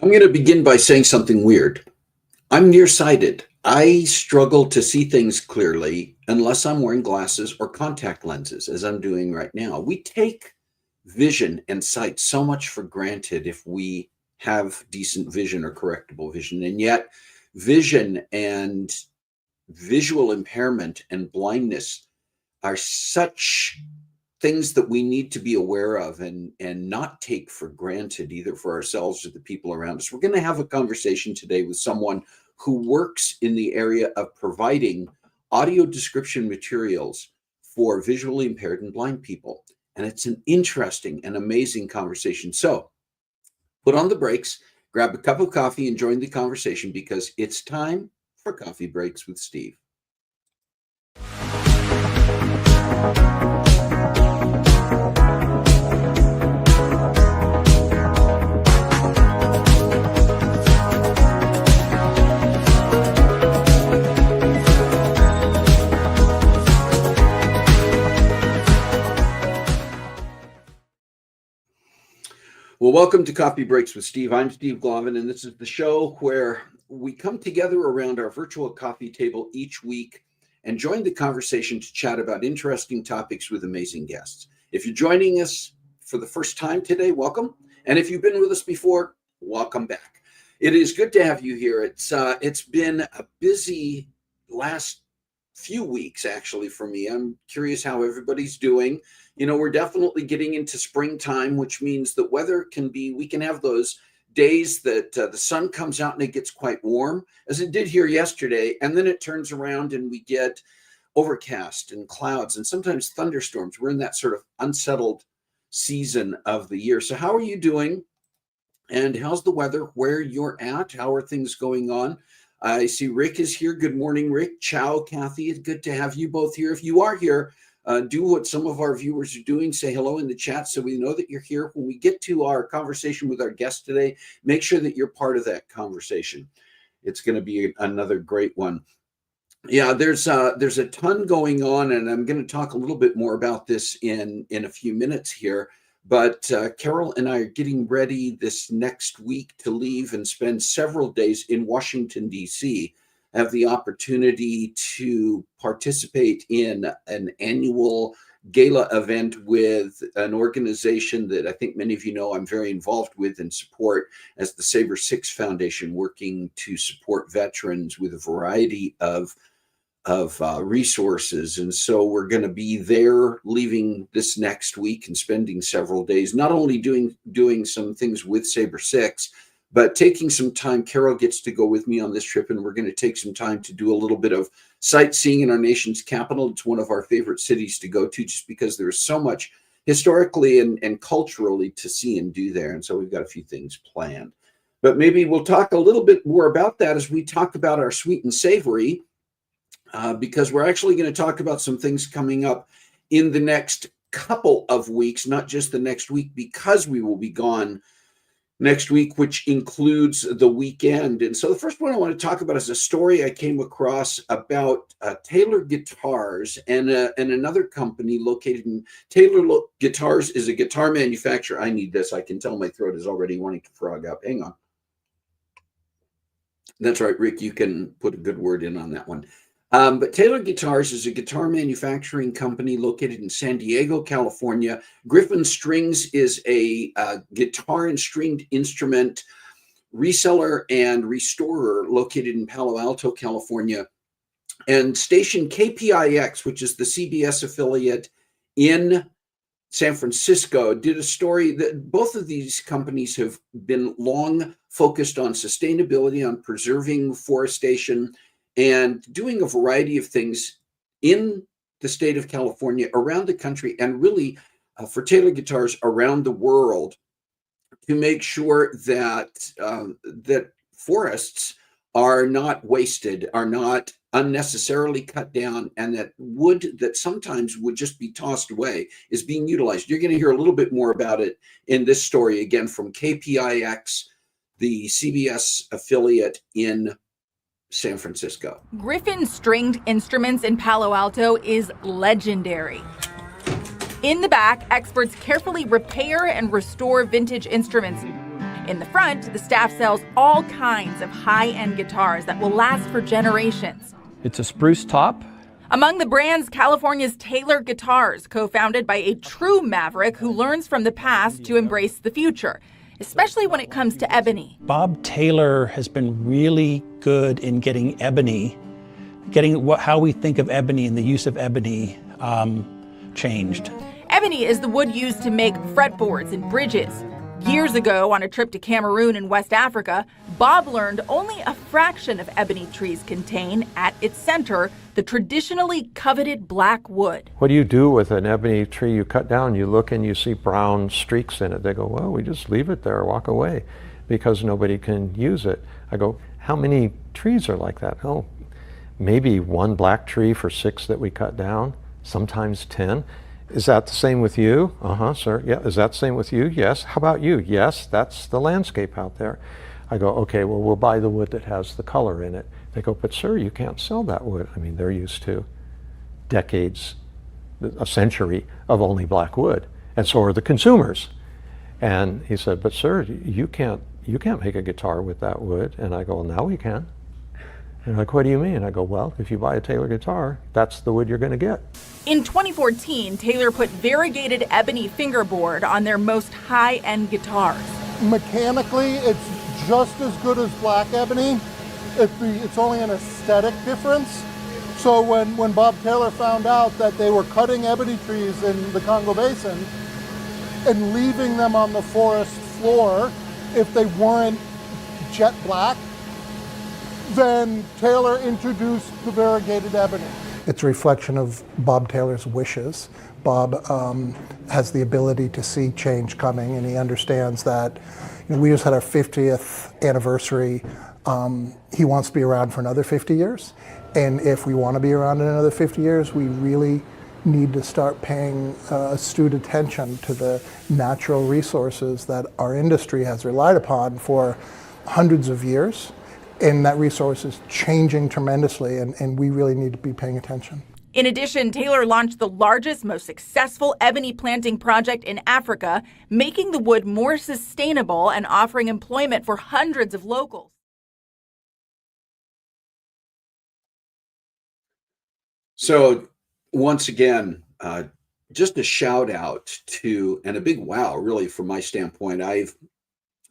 I'm going to begin by saying something weird. I'm nearsighted. I struggle to see things clearly unless I'm wearing glasses or contact lenses, as I'm doing right now. We take vision and sight so much for granted if we have decent vision or correctable vision. And yet, vision and visual impairment and blindness are such things that we need to be aware of and not take for granted, either for ourselves or the people around us. We're going to have a conversation today with someone who works in the area of providing audio description materials for visually impaired and blind people. And it's an interesting and amazing conversation. So put on the brakes, grab a cup of coffee, and join the conversation, because it's time for Coffee Breaks with Steve. Well, welcome to Coffee Breaks with Steve. I'm Steve Glavin, and this is the show where we come together around our virtual coffee table each week and join the conversation to chat about interesting topics with amazing guests. If you're joining us for the first time today, welcome. And if you've been with us before, welcome back. It is good to have you here. It's been a busy last few weeks, actually, for me. I'm curious how everybody's doing. You know, we're definitely getting into springtime, which means that we can have those days that the sun comes out and it gets quite warm, as it did here yesterday. And then it turns around and we get overcast and clouds and sometimes thunderstorms. We're in that sort of unsettled season of the year. So how are you doing? And how's the weather where you're at? How are things going on? I see Rick is here. Good morning, Rick. Ciao, Kathy. It's good to have you both here. If you are here, do what some of our viewers are doing. Say hello in the chat so we know that you're here. When we get to our conversation with our guest today, make sure that you're part of that conversation. It's going to be another great one. Yeah, there's a ton going on, and I'm going to talk a little bit more about this in a few minutes here. But Carol and I are getting ready this next week to leave and spend several days in Washington, D.C. Have the opportunity to participate in an annual gala event with an organization that I think many of you know I'm very involved with and support, as the Saber 6 Foundation, working to support veterans with a variety of resources. And so we're going to be there leaving this next week and spending several days, not only doing some things with Saber 6, but taking some time. Carol gets to go with me on this trip, and we're going to take some time to do a little bit of sightseeing in our nation's capital. It's one of our favorite cities to go to, just because there is so much historically and culturally to see and do there. And so we've got a few things planned. But maybe we'll talk a little bit more about that as we talk about our sweet and savory, because we're actually going to talk about some things coming up in the next couple of weeks, not just the next week, because we will be gone next week, which includes the weekend. And so the first one I want to talk about is a story I came across about Taylor Guitars and another company located in Taylor Guitars is a guitar manufacturer. I need this. I can tell my throat is already wanting to frog up. Hang on. That's right, Rick. You can put a good word in on that one. But Taylor Guitars is a guitar manufacturing company located in San Diego, California. Griffin Strings is a guitar and stringed instrument reseller and restorer located in Palo Alto, California. And station KPIX, which is the CBS affiliate in San Francisco, did a story that both of these companies have been long focused on sustainability, on preserving forestation, and doing a variety of things in the state of California, around the country, and really for Taylor Guitars around the world, to make sure that that forests are not wasted, are not unnecessarily cut down, and that wood that sometimes would just be tossed away is being utilized. You're going to hear a little bit more about it in this story, again, from KPIX, the CBS affiliate in San Francisco. Griffin Stringed Instruments in Palo Alto is legendary. In the back, experts carefully repair and restore vintage instruments. In the front, the staff sells all kinds of high-end guitars that will last for generations. It's a spruce top. Among the brands, California's Taylor Guitars, co-founded by a true maverick who learns from the past to embrace the future, especially when it comes to ebony. Bob Taylor has been really good in getting ebony, how we think of ebony and the use of ebony changed. Ebony is the wood used to make fretboards and bridges. Years ago, on a trip to Cameroon in West Africa, Bob learned only a fraction of ebony trees contain, at its center, the traditionally coveted black wood. What do you do with an ebony tree you cut down? You look and you see brown streaks in it. They go, well, we just leave it there, walk away, because nobody can use it. I go, how many trees are like that? Oh, maybe one black tree for 6 that we cut down, sometimes 10. Is that the same with you? Sir. Yeah. Is that the same with you? Yes. How about you? Yes, that's the landscape out there. I go, okay, well, we'll buy the wood that has the color in it. They go, but sir, you can't sell that wood. I mean, they're used to decades, a century of only black wood. And so are the consumers. And he said, but sir, you can't make a guitar with that wood. And I go, well, now we can. And like, what do you mean? I go, well, if you buy a Taylor guitar, that's the wood you're going to get. In 2014, Taylor put variegated ebony fingerboard on their most high-end guitars. Mechanically, it's just as good as black ebony. It's only an aesthetic difference. So when Bob Taylor found out that they were cutting ebony trees in the Congo Basin and leaving them on the forest floor if they weren't jet black, then Taylor introduced the variegated ebony. It's a reflection of Bob Taylor's wishes. Bob has the ability to see change coming, and he understands that we just had our 50th anniversary. He wants to be around for another 50 years. And if we want to be around in another 50 years, we really need to start paying astute attention to the natural resources that our industry has relied upon for hundreds of years. And that resource is changing tremendously, and we really need to be paying attention. In addition, Taylor launched the largest, most successful ebony planting project in Africa, making the wood more sustainable and offering employment for hundreds of locals. So once again, just a shout out to, and a big wow, really, from my standpoint. I've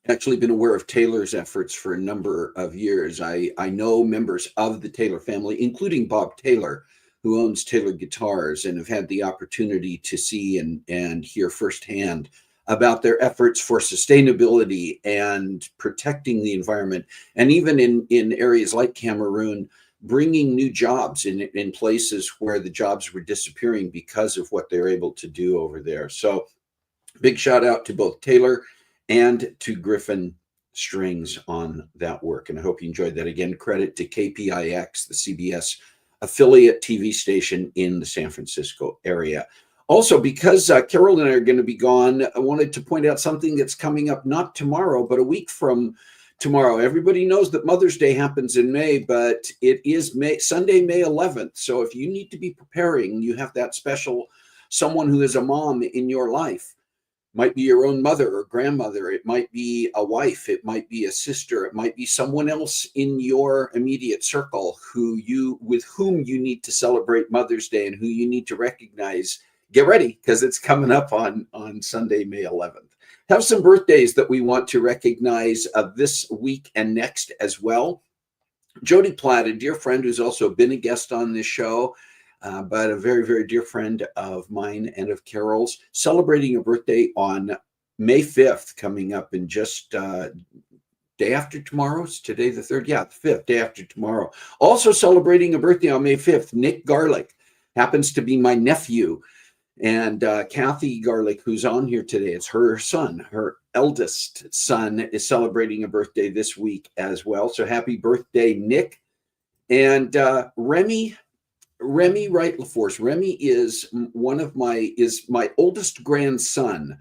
actually been aware of Taylor's efforts for a number of years. I know members of the Taylor family, including Bob Taylor, who owns Taylor Guitars, and have had the opportunity to see and hear firsthand about their efforts for sustainability and protecting the environment. And even in areas like Cameroon, bringing new jobs in places where the jobs were disappearing because of what they're able to do over there. So big shout out to both Taylor and to Griffin Strings on that work. And I hope you enjoyed that. Again, credit to KPIX, the CBS affiliate TV station in the San Francisco area. Also, because Carol and I are going to be gone, I wanted to point out something that's coming up not tomorrow, but a week from tomorrow. Everybody knows that Mother's Day happens in May, but it is Sunday, May 11th. So if you need to be preparing, you have that special someone who is a mom in your life. Might be your own mother or grandmother. It might be a wife. It might be a sister. It might be someone else in your immediate circle with whom you need to celebrate Mother's Day and who you need to recognize. Get ready, because it's coming up on Sunday, May 11th. Have some birthdays that we want to recognize this week and next as well. Jody Platt, a dear friend who's also been a guest on this show, but a very, very dear friend of mine and of Carol's, celebrating a birthday on May 5th, coming up in just day after tomorrow. It's today the 3rd. Yeah, the 5th, day after tomorrow. Also celebrating a birthday on May 5th, Nick Garlick, happens to be my nephew. And Kathy Garlick, who's on here today, it's her son, her eldest son, is celebrating a birthday this week as well. So happy birthday, Nick. And Remy Wright LaForce. Remy is my oldest grandson.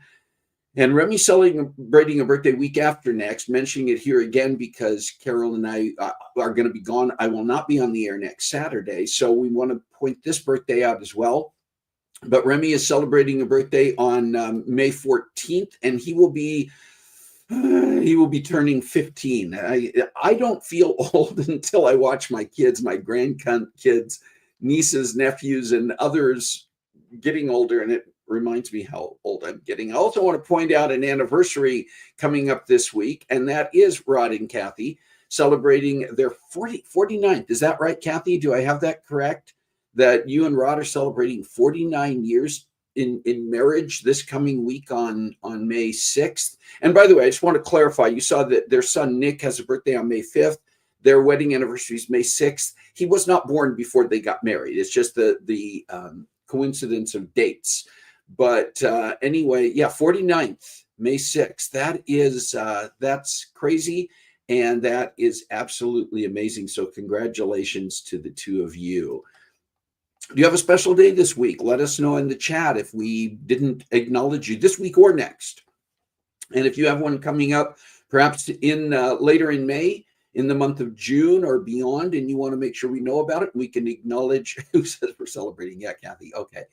And Remy's celebrating a birthday week after next, mentioning it here again because Carol and I are going to be gone. I will not be on the air next Saturday. So we want to point this birthday out as well. But Remy is celebrating a birthday on May 14th, and he will be He will be turning 15. I don't feel old until I watch my kids, my grandkids, nieces, nephews, and others getting older, and it reminds me how old I'm getting. I also want to point out an anniversary coming up this week, and that is Rod and Kathy celebrating their 49th. Is that right, Kathy? Do I have that correct? That you and Rod are celebrating 49 years in marriage this coming week on May 6th. And by the way, I just want to clarify, you saw that their son Nick has a birthday on May 5th. Their wedding anniversary is May 6th. He was not born before they got married. It's just the coincidence of dates. But anyway, yeah, 49th, May 6th. That is, that's crazy. And that is absolutely amazing. So congratulations to the two of you. Do you have a special day this week? Let us know in the chat if we didn't acknowledge you this week or next. And if you have one coming up, perhaps in later in May, in the month of June or beyond, and you want to make sure we know about it, we can acknowledge who says we're celebrating. Yeah, Kathy. Okay.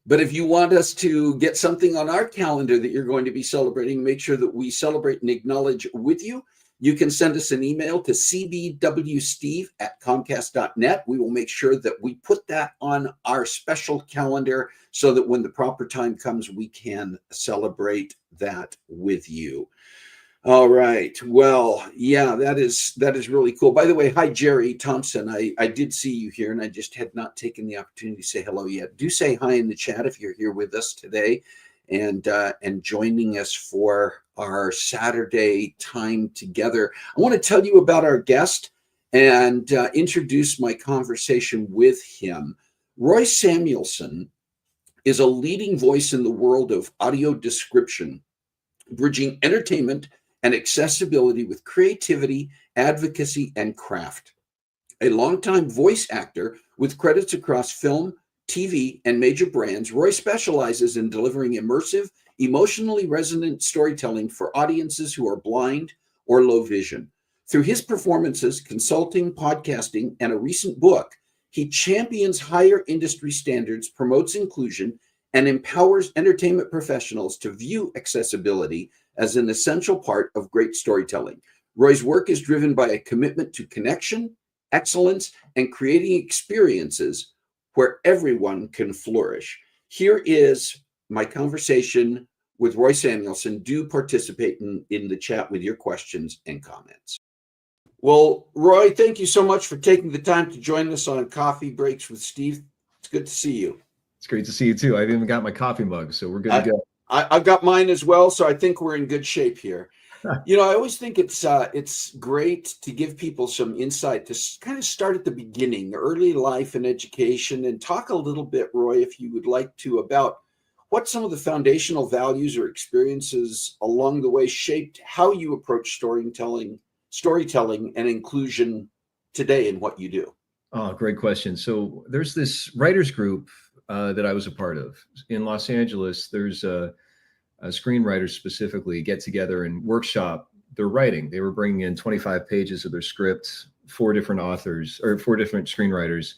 But if you want us to get something on our calendar that you're going to be celebrating, make sure that we celebrate and acknowledge with you. You can send us an email to cbwsteve@comcast.net. We will make sure that we put that on our special calendar so that when the proper time comes, we can celebrate that with you. All right. Well, yeah, that is really cool. By the way, hi, Jerry Thompson. I did see you here, and I just had not taken the opportunity to say hello yet. Do say hi in the chat if you're here with us today and joining us for our Saturday time together. I want to tell you about our guest and introduce my conversation with him. Roy Samuelson is a leading voice in the world of audio description, bridging entertainment and accessibility with creativity, advocacy, and craft. A longtime voice actor with credits across film, TV, and major brands, Roy specializes in delivering immersive, emotionally resonant storytelling for audiences who are blind or low vision. Through his performances, consulting, podcasting, and a recent book, he champions higher industry standards, promotes inclusion, and empowers entertainment professionals to view accessibility as an essential part of great storytelling. Roy's work is driven by a commitment to connection, excellence, and creating experiences where everyone can flourish. Here is my conversation with Roy Samuelson. Do participate in the chat with your questions and comments. Well, Roy, thank you so much for taking the time to join us on Coffee Breaks with Steve. It's good to see you. It's great to see you too. I've even got my coffee mug, so we're good to go. I've got mine as well, so I think we're in good shape here. You know, I always think it's great to give people some insight to kind of start at the beginning, early life and education, and talk a little bit, Roy, if you would like to, about what some of the foundational values or experiences along the way shaped how you approach storytelling and inclusion today in what you do. Oh, great question. So there's this writers group that I was a part of in Los Angeles. There's a screenwriters specifically get together and workshop their writing. They were bringing in 25 pages of their script, 4 different authors or 4 different screenwriters,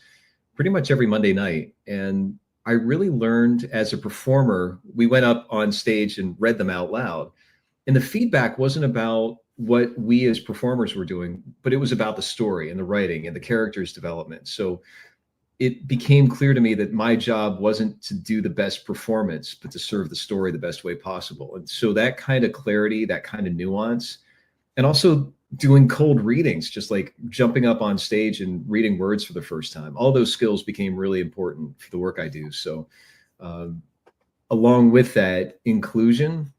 pretty much every Monday night. And I really learned as a performer. We went up on stage and read them out loud. And the feedback wasn't about what we as performers were doing, but it was about the story and the writing and the characters' development. So it became clear to me that my job wasn't to do the best performance, but to serve the story the best way possible. And so that kind of clarity, that kind of nuance, and also doing cold readings, just like jumping up on stage and reading words for the first time, all those skills became really important for the work I do. So along with that, inclusion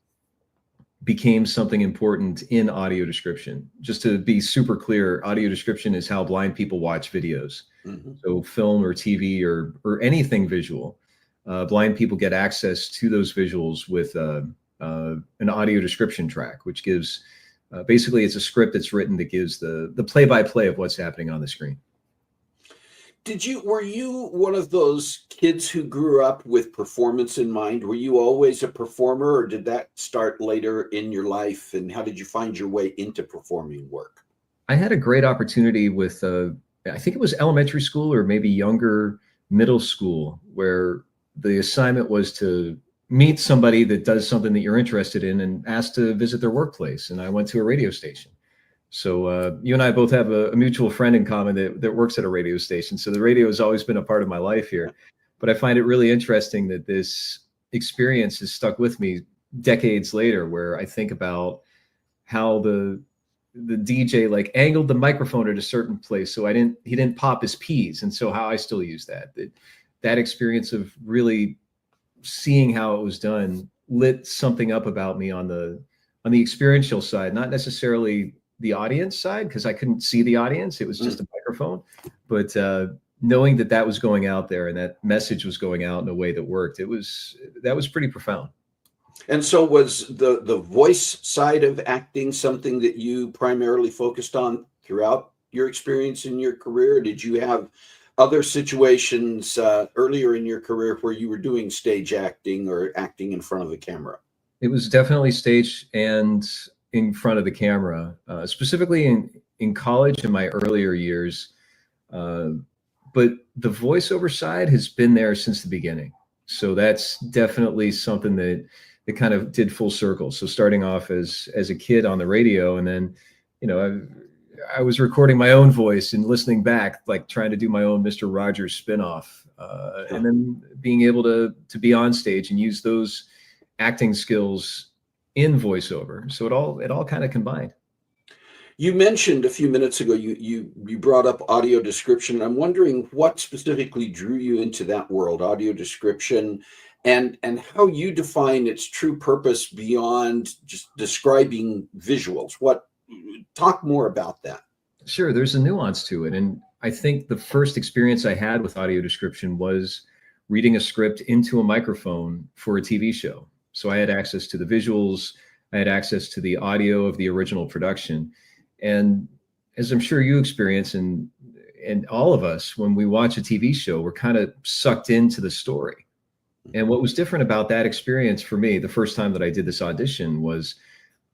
became something important in audio description. Just to be super clear, audio description is how blind people watch videos. Mm-hmm. So film or TV or anything visual. Blind people get access to those visuals with an audio description track, which gives, basically it's a script that's written that gives the play-by-play of what's happening on the screen. Were you one of those kids who grew up with performance in mind? Were you always a performer, or did that start later in your life? And how did you find your way into performing work? I had a great opportunity with, I think it was elementary school or maybe younger middle school, where the assignment was to meet somebody that does something that you're interested in and ask to visit their workplace. And I went to a radio station. So you and I both have a mutual friend in common that works at a radio station. So the radio has always been a part of my life here. But I find it really interesting that this experience has stuck with me decades later, where I think about how the DJ like angled the microphone at a certain place so he didn't pop his peas, and so how I still use that experience of really seeing how it was done lit something up about me on the experiential side, not necessarily the audience side, because I couldn't see the audience. It was just a microphone. But knowing that was going out there and that message was going out in a way that worked, that was pretty profound. And so was the voice side of acting something that you primarily focused on throughout your experience in your career? Did you have other situations earlier in your career where you were doing stage acting or acting in front of the camera? It was definitely stage and in front of the camera, specifically in college in my earlier years. But the voiceover side has been there since the beginning. So that's definitely something that kind of did full circle. So starting off as a kid on the radio, and then, I was recording my own voice and listening back, like trying to do my own Mr. Rogers spinoff, and then being able to be on stage and use those acting skills in voiceover. So it all kind of combined. You mentioned a few minutes ago, you brought up audio description. I'm wondering what specifically drew you into that world, audio description, and how you define its true purpose beyond just describing visuals. Talk more about that. Sure, there's a nuance to it. And I think the first experience I had with audio description was reading a script into a microphone for a TV show. So I had access to the visuals, I had access to the audio of the original production. And as I'm sure you experience, and all of us, when we watch a TV show, we're kind of sucked into the story. And what was different about that experience for me, the first time that I did this audition, was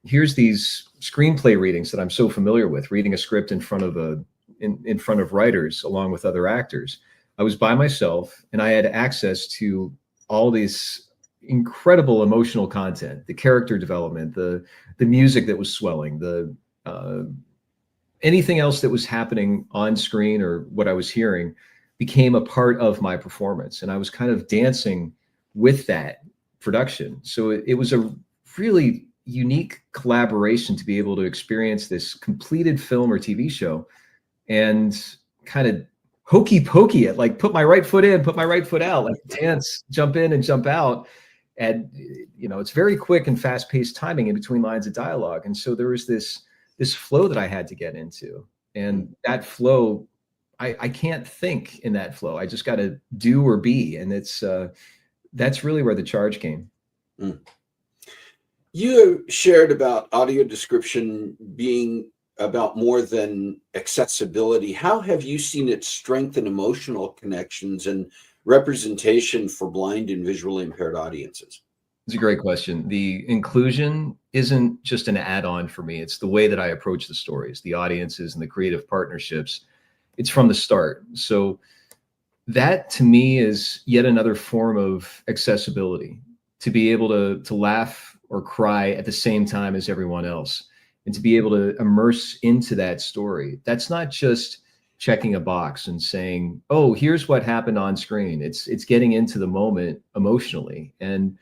here's these screenplay readings that I'm so familiar with, reading a script in front of in front of writers along with other actors. I was by myself and I had access to all these incredible emotional content, the character development, the music that was swelling, the anything else that was happening on screen or what I was hearing became a part of my performance. And I was kind of dancing with that production. So it was a really unique collaboration to be able to experience this completed film or TV show and kind of hokey pokey it, like put my right foot in, put my right foot out, like dance, jump in and jump out. And, it's very quick and fast paced timing in between lines of dialogue. And so there was this flow that I had to get into, and that flow, I can't think in that flow. I just got to do or be. And that's really where the charge came. Mm. You shared about audio description being about more than accessibility. How have you seen it strengthen emotional connections and representation for blind and visually impaired audiences? It's a great question. The inclusion isn't just an add-on for me. It's the way that I approach the stories, the audiences, and the creative partnerships. It's from the start. So that to me is yet another form of accessibility, to be able to laugh or cry at the same time as everyone else, and to be able to immerse into that story. That's not just checking a box and saying, oh, here's what happened on screen. It's getting into the moment emotionally. And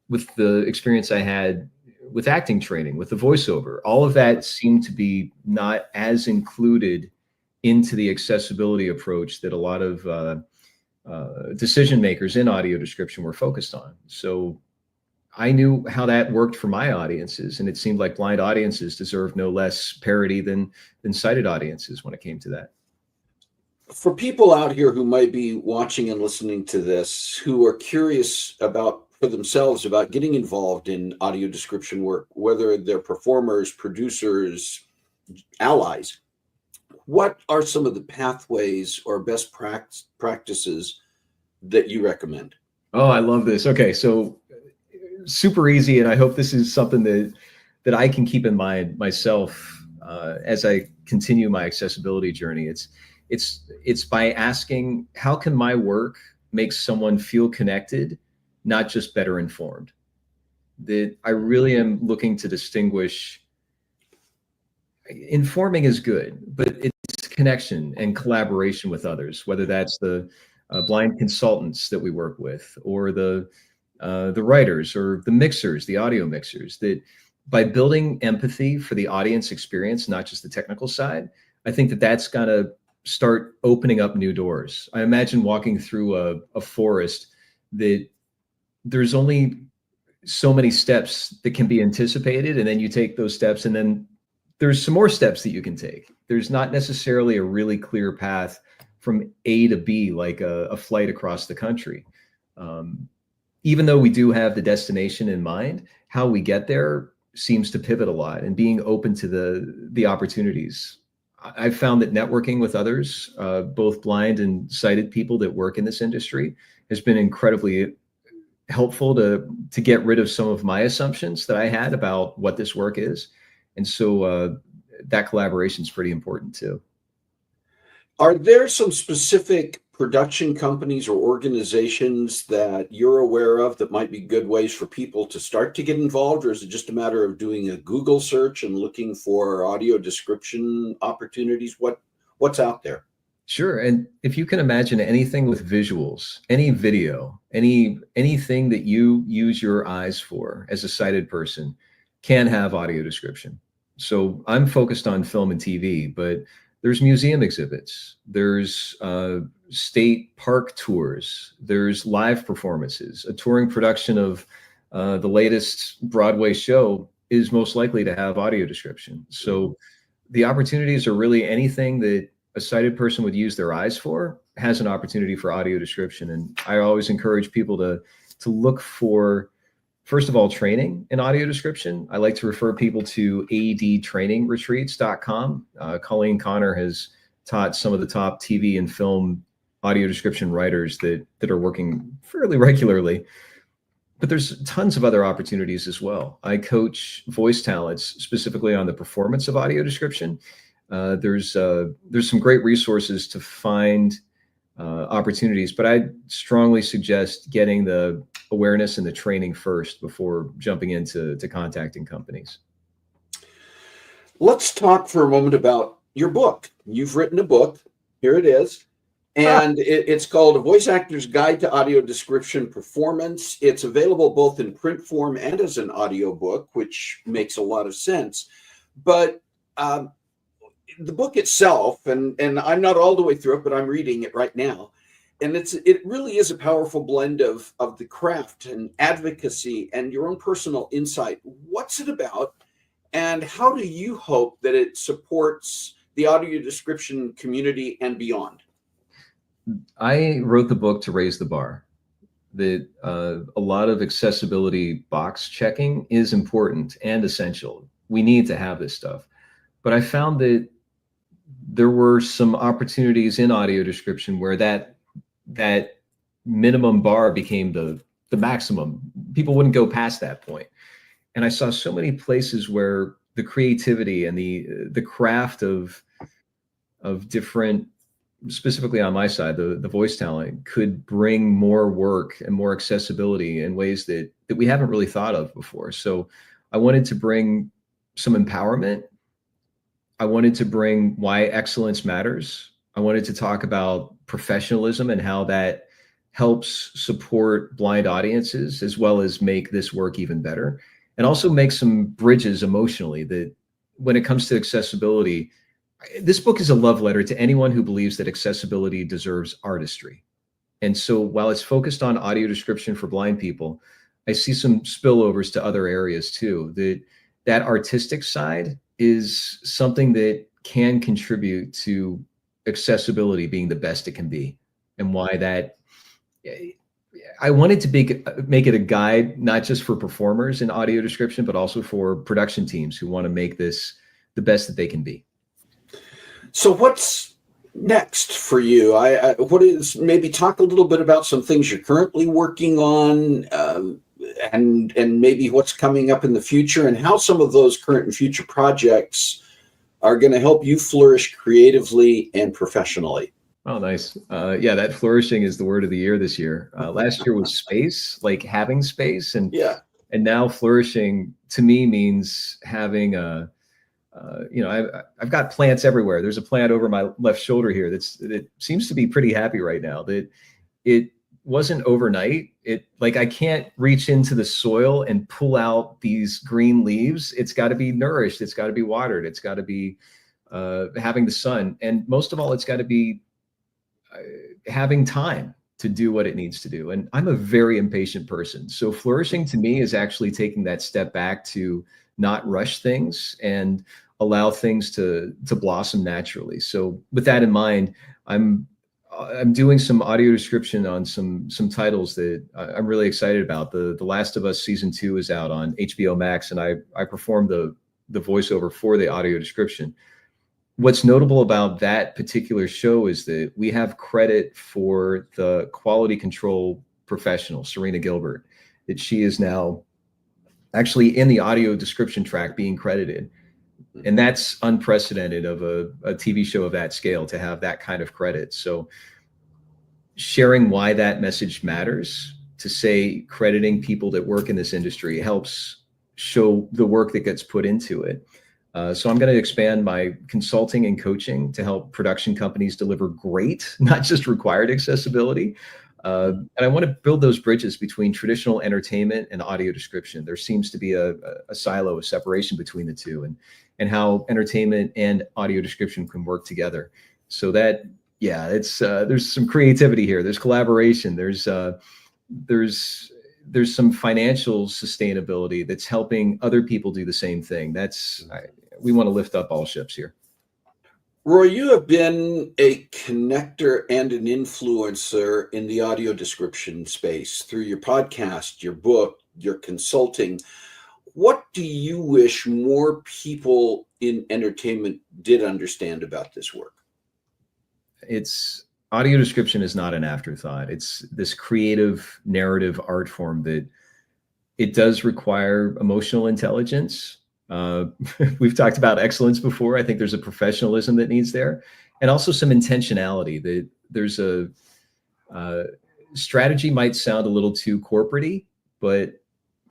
with the experience I had with acting training, with the voiceover, all of that seemed to be not as included into the accessibility approach that a lot of decision makers in audio description were focused on. So I knew how that worked for my audiences, and it seemed like blind audiences deserve no less parity than sighted audiences when it came to that. For people out here who might be watching and listening to this, who are curious for themselves about getting involved in audio description work, whether they're performers, producers, allies, what are some of the pathways or best practices that you recommend? Oh, I love this. Okay, so super easy, and I hope this is something that I can keep in mind myself as I continue my accessibility journey. It's by asking, how can my work make someone feel connected not just better informed. That I really am looking to distinguish. Informing is good, but it's connection and collaboration with others, whether that's the blind consultants that we work with, or the writers, or the mixers, the audio mixers, that by building empathy for the audience experience, not just the technical side, I think that that's going to start opening up new doors. I imagine walking through a forest that there's only so many steps that can be anticipated, and then you take those steps, and then there's some more steps that you can take. There's not necessarily a really clear path from A to B, like a flight across the country. Even though we do have the destination in mind, how we get there seems to pivot a lot, and being open to the opportunities. I've found that networking with others, both blind and sighted people that work in this industry, has been incredibly helpful to get rid of some of my assumptions that I had about what this work is. And so that collaboration is pretty important too. Are there some specific production companies or organizations that you're aware of that might be good ways for people to start to get involved, or is it just a matter of doing a Google search and looking for audio description opportunities? What's out there? Sure. And if you can imagine anything with visuals, any video, anything that you use your eyes for as a sighted person can have audio description. So I'm focused on film and TV, but there's museum exhibits, there's state park tours, there's live performances. A touring production of the latest Broadway show is most likely to have audio description. So the opportunities are really anything that a sighted person would use their eyes for has an opportunity for audio description. And I always encourage people to look for, first of all, training in audio description. I like to refer people to adtrainingretreats.com. Colleen Connor has taught some of the top TV and film audio description writers that are working fairly regularly. But there's tons of other opportunities as well. I coach voice talents specifically on the performance of audio description. There's some great resources to find opportunities, but I strongly suggest getting the awareness and the training first before jumping into contacting companies. Let's talk for a moment about your book. You've written a book. Here it is. And it's called A Voice Actor's Guide to Audio Description Performance. It's available both in print form and as an audio book, which makes a lot of sense. But the book itself, and I'm not all the way through it, but I'm reading it right now. And it really is a powerful blend of the craft and advocacy and your own personal insight. What's it about? And how do you hope that it supports the audio description community and beyond? I wrote the book to raise the bar. That a lot of accessibility box checking is important and essential. We need to have this stuff. But I found that there were some opportunities in audio description where that minimum bar became the maximum. People wouldn't go past that point. And I saw so many places where the creativity and the craft of different, specifically on my side, the voice talent could bring more work and more accessibility in ways that we haven't really thought of before. So I wanted to bring some empowerment. I wanted to bring why excellence matters. I wanted to talk about professionalism and how that helps support blind audiences, as well as make this work even better, and also make some bridges emotionally that when it comes to accessibility, this book is a love letter to anyone who believes that accessibility deserves artistry. And so while it's focused on audio description for blind people, I see some spillovers to other areas too. That artistic side is something that can contribute to accessibility being the best it can be, and why that I wanted to make it a guide, not just for performers in audio description, but also for production teams who want to make this the best that they can be. So what's next for you? Maybe talk a little bit about some things you're currently working on, and maybe what's coming up in the future, and how some of those current and future projects are going to help you flourish creatively and professionally. Oh, nice. Yeah, that flourishing is the word of the year this year. Last year was space, like having space, Yeah. and now flourishing to me means having a, I've got plants everywhere. There's a plant over my left shoulder here that seems to be pretty happy right now. That it wasn't overnight. It like I can't reach into the soil and pull out these green leaves. It's got to be nourished. It's got to be watered. It's got to be having the sun, and most of all, it's got to be having time to do what it needs to do. And I'm a very impatient person. So flourishing to me is actually taking that step back to not rush things and allow things to blossom naturally. So with that in mind, I'm doing some audio description on some titles that I'm really excited about. The Last of Us season 2 is out on HBO Max, and I performed the voiceover for the audio description. What's notable about that particular show is that we have credit for the quality control professional, Serena Gilbert, that she is now actually in the audio description track being credited. And that's unprecedented of a TV show of that scale to have that kind of credit. So sharing why that message matters, to say crediting people that work in this industry helps show the work that gets put into it. So I'm going to expand my consulting and coaching to help production companies deliver great, not just required accessibility. And I want to build those bridges between traditional entertainment and audio description. There seems to be a silo, a separation between the two, and how entertainment and audio description can work together. So that, yeah, it's there's some creativity here. There's collaboration. There's some financial sustainability that's helping other people do the same thing. We want to lift up all ships here. Roy, you have been a connector and an influencer in the audio description space through your podcast, your book, your consulting. What do you wish more people in entertainment did understand about this work? Audio description is not an afterthought. It's this creative narrative art form that it does require emotional intelligence. We've talked about excellence before. I think there's a professionalism that needs there, and also some intentionality. That there's a strategy might sound a little too corporate-y, but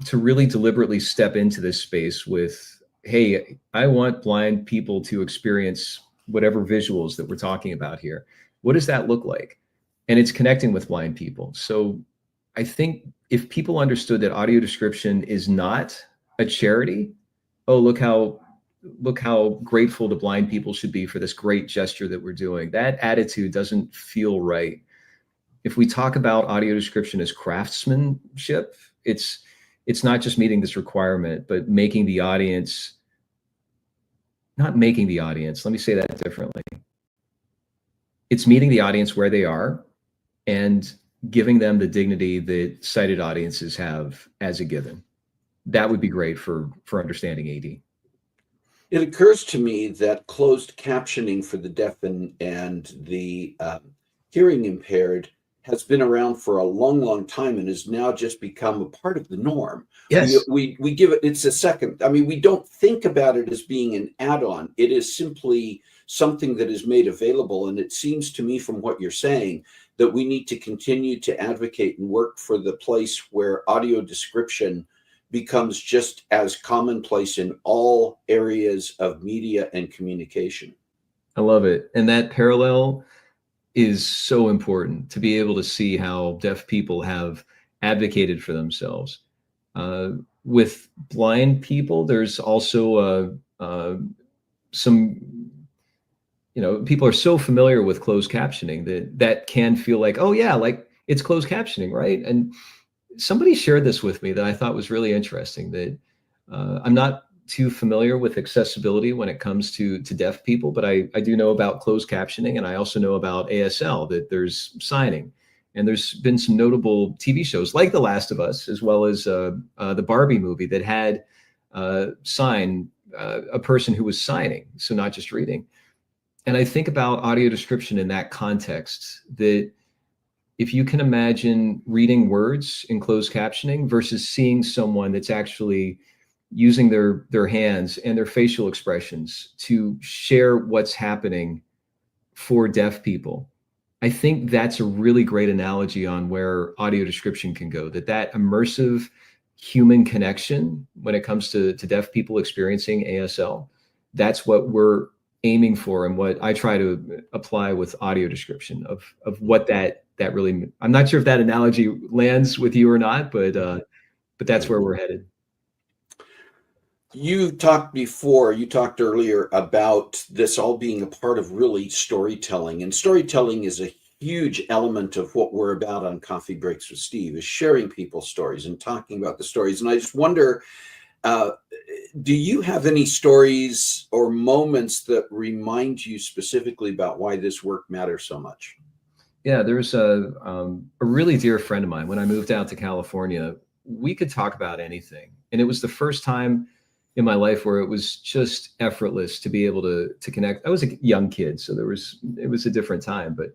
to really deliberately step into this space with, hey, I want blind people to experience whatever visuals that we're talking about here. What does that look like? And it's connecting with blind people. So I think if people understood that audio description is not a charity, oh, look how grateful the blind people should be for this great gesture that we're doing. That attitude doesn't feel right. If we talk about audio description as craftsmanship, it's not just meeting this requirement, but making the audience, not making the audience, let me say that differently. It's meeting the audience where they are and giving them the dignity that sighted audiences have as a given. That would be great for understanding AD. It occurs to me that closed captioning for the deaf and the hearing impaired has been around for a long, long time and has now just become a part of the norm. Yes. We give it's a second. I mean, we don't think about it as being an add-on. It is simply something that is made available. And it seems to me from what you're saying that we need to continue to advocate and work for the place where audio description becomes just as commonplace in all areas of media and communication. I love it. And that parallel is so important, to be able to see how deaf people have advocated for themselves. With blind people, there's also some, people are so familiar with closed captioning that can feel like, oh yeah, like it's closed captioning, right? And somebody shared this with me that I thought was really interesting, that I'm not too familiar with accessibility when it comes to deaf people, but I do know about closed captioning, and I also know about ASL, that there's signing. And there's been some notable TV shows like The Last of Us, as well as the Barbie movie that had a person who was signing, so not just reading. And I think about audio description in that context, that if you can imagine reading words in closed captioning versus seeing someone that's actually using their hands and their facial expressions to share what's happening for deaf people, I think that's a really great analogy on where audio description can go, that immersive human connection when it comes to deaf people experiencing ASL, that's what we're aiming for and what I try to apply with audio description of what that really, I'm not sure if that analogy lands with you or not, but that's where we're headed. You talked earlier about this all being a part of really storytelling, and storytelling is a huge element of what we're about on Coffee Breaks with Steve, is sharing people's stories and talking about the stories. And I just wonder, do you have any stories or moments that remind you specifically about why this work matters so much? Yeah, there's a really dear friend of mine. When I moved out to California, we could talk about anything, and it was the first time in my life where it was just effortless to be able to connect. I was a young kid, so it was a different time, but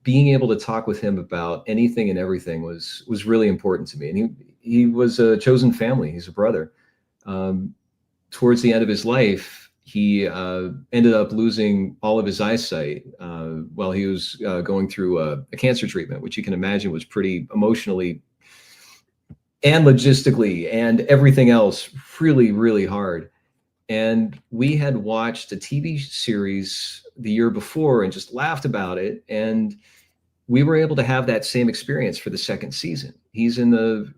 being able to talk with him about anything and everything was really important to me. And he was a chosen family. He's a brother. Towards the end of his life, he ended up losing all of his eyesight while he was going through a cancer treatment, which you can imagine was pretty emotionally and logistically and everything else really, really hard. And we had watched a TV series the year before and just laughed about it. And we were able to have that same experience for the second season. He's in the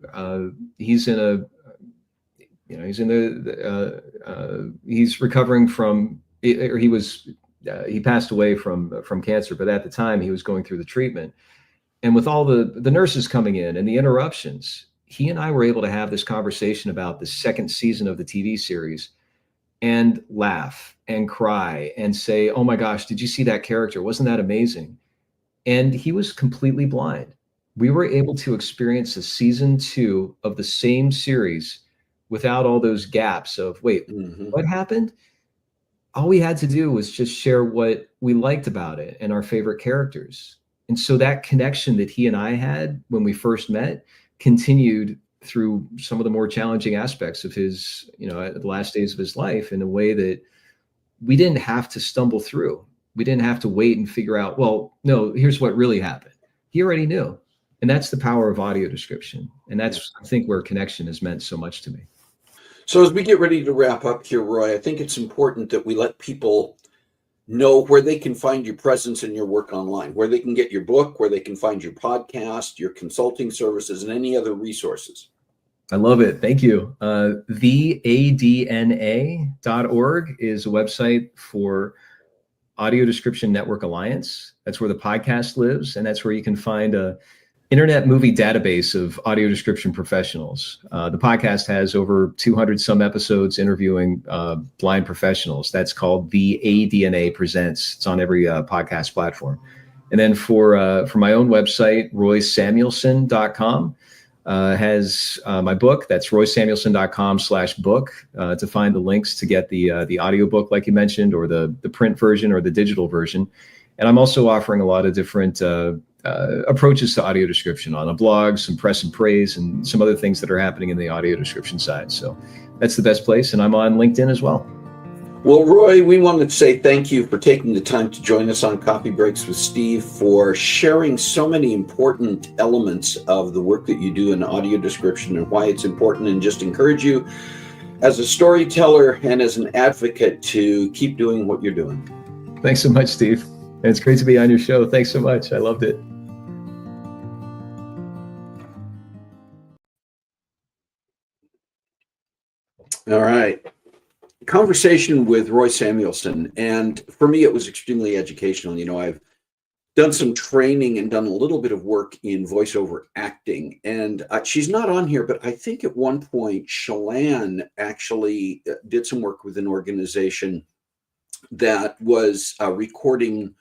he's recovering from, or he passed away from cancer, but at the time he was going through the treatment. And with all the nurses coming in and the interruptions, he and I were able to have this conversation about the second season of the TV series and laugh and cry and say, oh my gosh, did you see that character? Wasn't that amazing? And he was completely blind. We were able to experience a season 2 of the same series without all those gaps of, wait, what happened? All we had to do was just share what we liked about it and our favorite characters. And so that connection that he and I had when we first met continued through some of the more challenging aspects of his, at the last days of his life, in a way that we didn't have to stumble through. We didn't have to wait and figure out, well, no, here's what really happened. He already knew. And that's the power of audio description. And that's, I think, where connection has meant so much to me. So as we get ready to wrap up here, Roy, I think it's important that we let people know where they can find your presence and your work online, where they can get your book, where they can find your podcast, your consulting services, and any other resources. I love it. Thank you. theadna.org is a website for Audio Description Network Alliance. That's where the podcast lives, and that's where you can find a internet movie database of audio description professionals. The podcast has over 200 some episodes interviewing blind professionals. That's called The ADNA Presents. It's on every podcast platform. And then for my own website, roysamuelson.com has my book. That's roysamuelson.com/book to find the links to get the audiobook, like you mentioned, or the print version or the digital version. And I'm also offering a lot of different approaches to audio description on a blog, some press and praise, and some other things that are happening in the audio description side. So that's the best place. And I'm on LinkedIn as well. Well, Roy, we wanted to say thank you for taking the time to join us on Coffee Breaks with Steve, for sharing so many important elements of the work that you do in audio description and why it's important, and just encourage you as a storyteller and as an advocate to keep doing what you're doing. Thanks so much, Steve. And it's great to be on your show. Thanks so much. I loved it. All right. Conversation with Roy Samuelson. And for me, it was extremely educational. I've done some training and done a little bit of work in voiceover acting. And she's not on here, but I think at one point, Chelan actually did some work with an organization that was recording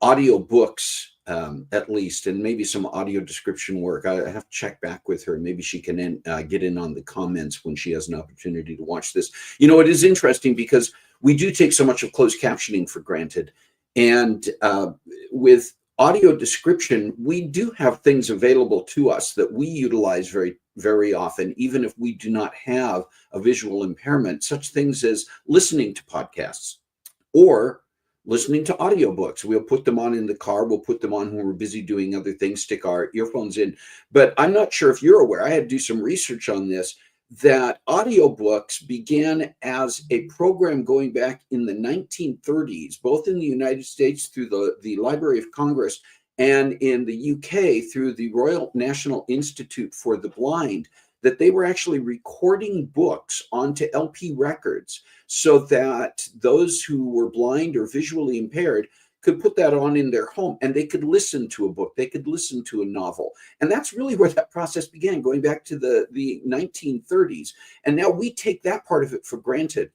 audio books, at least, and maybe some audio description work. I have to check back with her. Maybe she can get in on the comments when she has an opportunity to watch this. It is interesting because we do take so much of closed captioning for granted. And with audio description, we do have things available to us that we utilize very, very often, even if we do not have a visual impairment, such things as listening to podcasts, or listening to audiobooks. We'll put them on in the car. We'll put them on when we're busy doing other things, stick our earphones in. But I'm not sure if you're aware, I had to do some research on this, that audiobooks began as a program going back in the 1930s, both in the United States through the Library of Congress and in the UK through the Royal National Institute for the Blind, that they were actually recording books onto LP records so that those who were blind or visually impaired could put that on in their home and they could listen to a book, they could listen to a novel. And that's really where that process began, going back to the 1930s. And now we take that part of it for granted.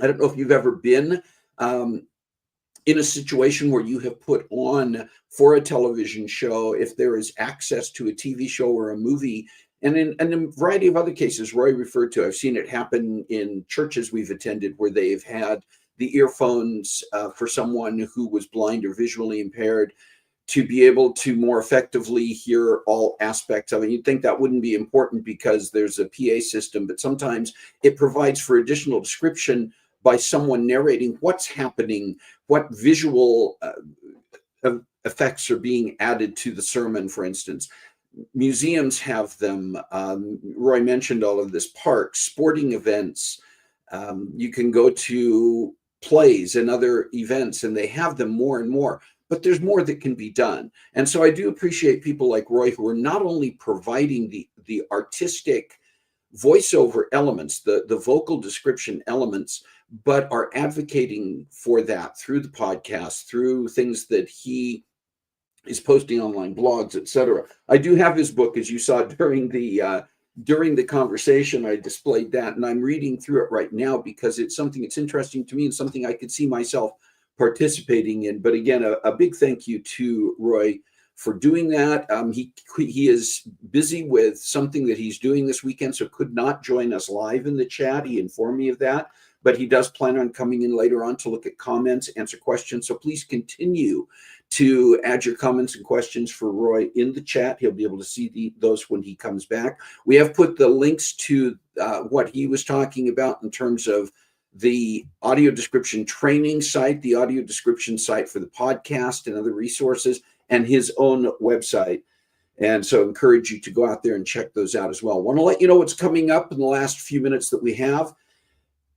I don't know if you've ever been in a situation where you have put on for a television show, if there is access to a TV show or a movie. And in a variety of other cases, Roy referred to, I've seen it happen in churches we've attended where they've had the earphones for someone who was blind or visually impaired to be able to more effectively hear all aspects of it. You'd think that wouldn't be important because there's a PA system, but sometimes it provides for additional description by someone narrating what's happening, what visual effects are being added to the sermon, for instance. Museums have them. Roy mentioned all of this, parks, sporting events. You can go to plays and other events, and they have them more and more. But there's more that can be done. And so I do appreciate people like Roy who are not only providing the artistic voiceover elements, the vocal description elements, but are advocating for that through the podcast, through things that he is posting online, blogs, etc. I do have his book, as you saw during the conversation. I displayed that, and I'm reading through it right now because it's something that's interesting to me and something I could see myself participating in. But again, a big thank you to Roy for doing that. He is busy with something that he's doing this weekend, so could not join us live in the chat. He informed me of that, but he does plan on coming in later on to look at comments, answer questions. So please continue to add your comments and questions for Roy in the chat. He'll be able to see those when he comes back. We have put the links to what he was talking about in terms of the audio description training site, the audio description site for the podcast and other resources, and his own website. And so I encourage you to go out there and check those out as well. I want to let you know what's coming up in the last few minutes that we have.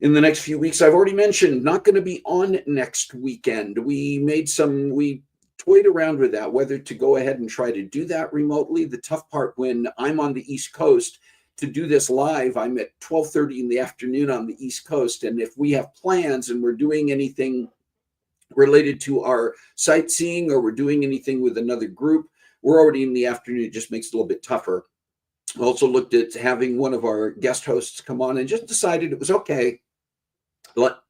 In the next few weeks, I've already mentioned, not going to be on next weekend. We toyed around with that, whether to go ahead and try to do that remotely. The tough part when I'm on the East Coast to do this live, I'm at 12:30 in the afternoon on the East Coast. And if we have plans and we're doing anything related to our sightseeing or we're doing anything with another group, we're already in the afternoon. It just makes it a little bit tougher. I also looked at having one of our guest hosts come on and just decided it was okay.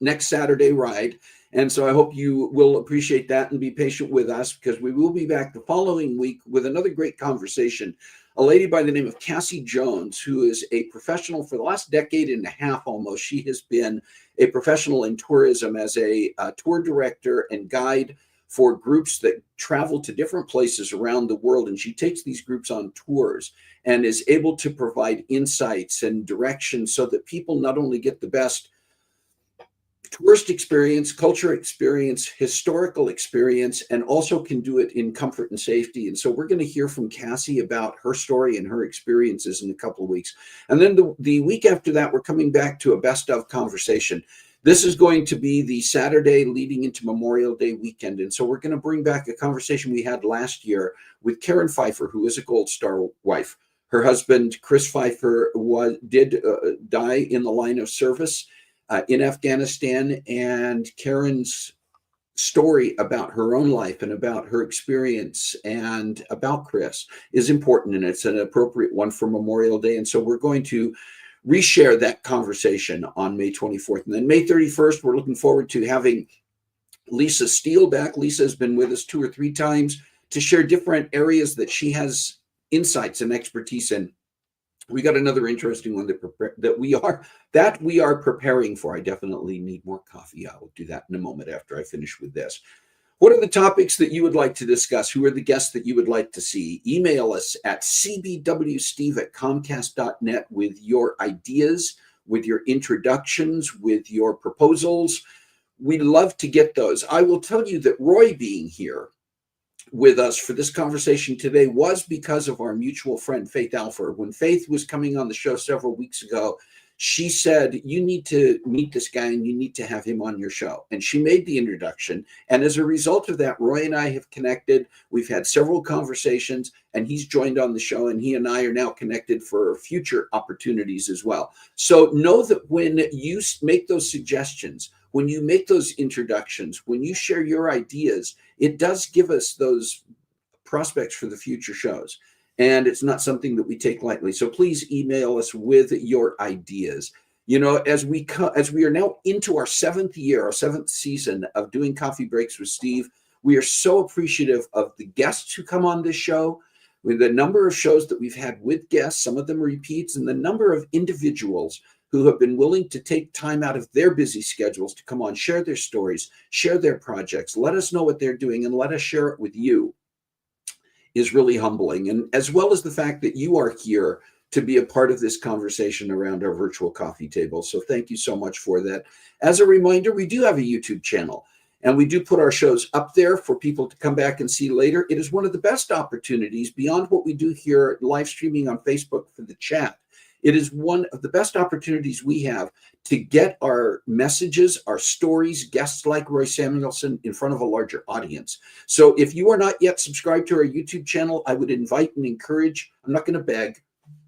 Next Saturday ride. And so I hope you will appreciate that and be patient with us, because we will be back the following week with another great conversation. A lady by the name of Cassie Jones, who is a professional for the last decade and a half almost. She has been a professional in tourism as a tour director and guide for groups that travel to different places around the world. And she takes these groups on tours and is able to provide insights and direction so that people not only get the best tourist experience, culture experience, historical experience, and also can do it in comfort and safety. And so we're going to hear from Cassie about her story and her experiences in a couple of weeks. And then the week after that, we're coming back to a best of conversation. This is going to be the Saturday leading into Memorial Day weekend. And so we're going to bring back a conversation we had last year with Karen Pfeiffer, who is a Gold Star wife. Her husband, Chris Pfeiffer, did die in the line of service in Afghanistan, and Karen's story about her own life and about her experience and about Chris is important, and it's an appropriate one for Memorial Day. And so we're going to reshare that conversation on May 24th. And then May 31st, we're looking forward to having Lisa Steele back. Lisa has been with us 2 or 3 times to share different areas that she has insights and expertise in. We got another interesting one that we are preparing for. I definitely need more coffee. I will do that in a moment after I finish with this. What are the topics that you would like to discuss? Who are the guests that you would like to see? Email us at cbwsteve@comcast.net with your ideas, with your introductions, with your proposals, we love to get those. I will tell you that Roy being here with us for this conversation today was because of our mutual friend, Faith Alford. When Faith was coming on the show several weeks ago, she said, you need to meet this guy and you need to have him on your show. And she made the introduction. And as a result of that, Roy and I have connected. We've had several conversations and he's joined on the show, and he and I are now connected for future opportunities as well. So know that when you make those suggestions, when you make those introductions, when you share your ideas, it does give us those prospects for the future shows. And it's not something that we take lightly. So please email us with your ideas. You know, as we are now into our seventh year, our seventh season of doing Coffee Breaks with Steve, we are so appreciative of the guests who come on this show, with the number of shows that we've had with guests, some of them repeats, and the number of individuals who have been willing to take time out of their busy schedules to come on, share their stories, share their projects, let us know what they're doing, and let us share it with you, is really humbling. And as well as the fact that you are here to be a part of this conversation around our virtual coffee table. So thank you so much for that. As a reminder, we do have a YouTube channel, and we do put our shows up there for people to come back and see later. It is one of the best opportunities beyond what we do here live streaming on Facebook for the chat. It is one of the best opportunities we have to get our messages, our stories, guests like Roy Samuelson in front of a larger audience. So if you are not yet subscribed to our YouTube channel, I would invite and encourage, I'm not going to beg,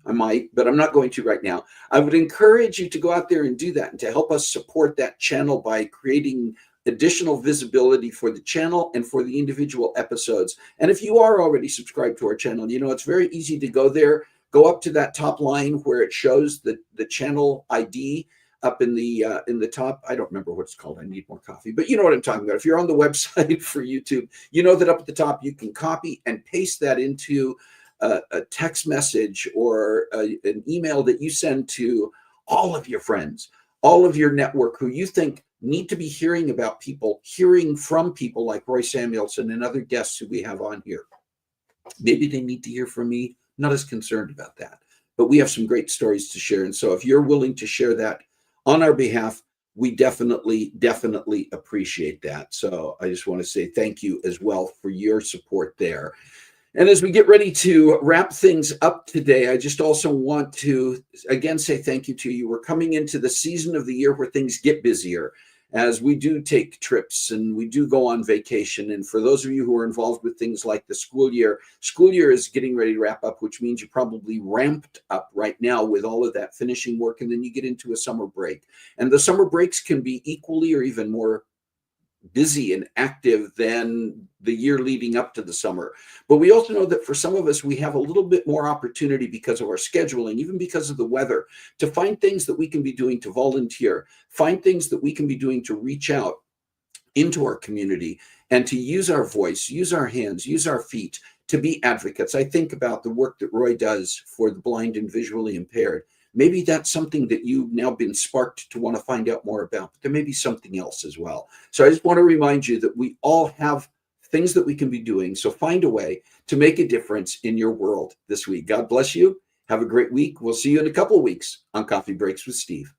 I might, but I'm not going to right now. I would encourage you to go out there and do that and to help us support that channel by creating additional visibility for the channel and for the individual episodes. And if you are already subscribed to our channel, you know, it's very easy to go there. Go up to that top line where it shows the channel ID up in the top. I don't remember what it's called. I need more coffee, but you know what I'm talking about. If you're on the website for YouTube, you know that up at the top you can copy and paste that into a text message or an email that you send to all of your friends, all of your network who you think need to be hearing from people like Roy Samuelson and other guests who we have on here. Maybe they need to hear from me. Not as concerned about that, but we have some great stories to share. And so if you're willing to share that on our behalf, we definitely appreciate that. So I just want to say thank you as well for your support there. And as we get ready to wrap things up today, I just also want to again say thank you to you. We're coming into the season of the year where things get busier, as we do take trips and we do go on vacation. And for those of you who are involved with things like the school year is getting ready to wrap up, which means you're probably ramped up right now with all of that finishing work. And then you get into a summer break. And the summer breaks can be equally or even more busy and active than the year leading up to the summer. But we also know that for some of us, we have a little bit more opportunity because of our scheduling, even because of the weather, to find things that we can be doing to volunteer, find things that we can be doing to reach out into our community and to use our voice, use our hands, use our feet to be advocates. I think about the work that Roy does for the blind and visually impaired. Maybe that's something that you've now been sparked to want to find out more about, but there may be something else as well. So I just want to remind you that we all have things that we can be doing. So find a way to make a difference in your world this week. God bless you. Have a great week. We'll see you in a couple of weeks on Coffee Breaks with Steve.